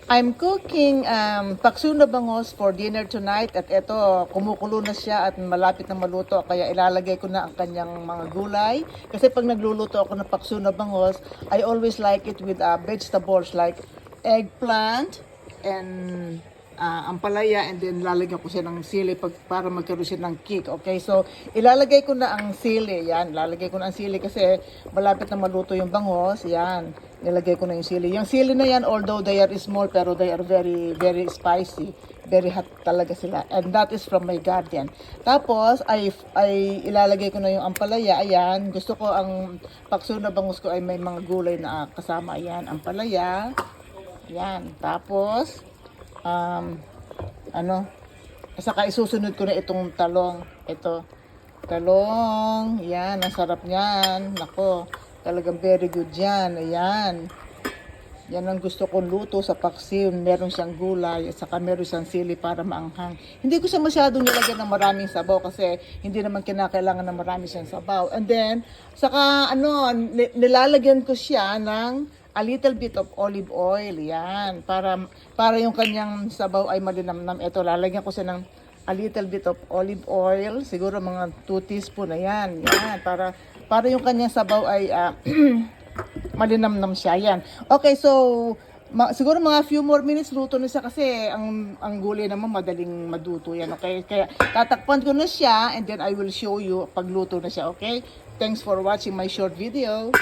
I'm cooking pakso na bangos for dinner tonight at ito kumukulo na siya at malapit na maluto kaya ilalagay ko na ang kanyang mga gulay kasi pag nagluluto ako ng pakso na bangos I always like it with vegetables like eggplant and ampalaya and then lalagyan ko siya ng sili para magkaroon siya ng kick. Okay, so ilalagay ko na ang sili. Yan, lalagay ko na ang sili kasi malapit na maluto yung bangos. Yan, nilagay ko na yung sili. Yung sili na yan, although they are small, pero they are very, very spicy. Very hot talaga sila. And that is from my garden. Tapos, ay ilalagay ko na yung ampalaya. Ayan, gusto ko ang pakso na bangus ko ay may mga gulay na kasama. Ayan, ampalaya. Ayan, tapos, saka isusunod ko na itong talong. Ito, talong. Yan, ang sarap niyan. Nako, talagang very good yan. Ayan. Yan ang gusto kong luto sa paksiw. Meron siyang gulay, at saka meron siyang sili para maanghang. Hindi ko siya masyadong nilagyan ng maraming sabaw kasi hindi naman kinakailangan ng marami siyang sabaw. And then, saka nilalagyan ko siya ng a little bit of olive oil. Yan. Para yung kanyang sabaw ay malinamnam. Ito, lalagyan ko siya ng a little bit of olive oil. Siguro mga 2 teaspoon na yan. Yan. Para yung kanyang sabaw ay malinamnam siya. Yan. Okay, so siguro mga few more minutes luto na siya kasi ang gulay naman madaling maduto yan. Okay? Kaya tatakpan ko na siya and then I will show you pag luto na siya. Okay? Thanks for watching my short video.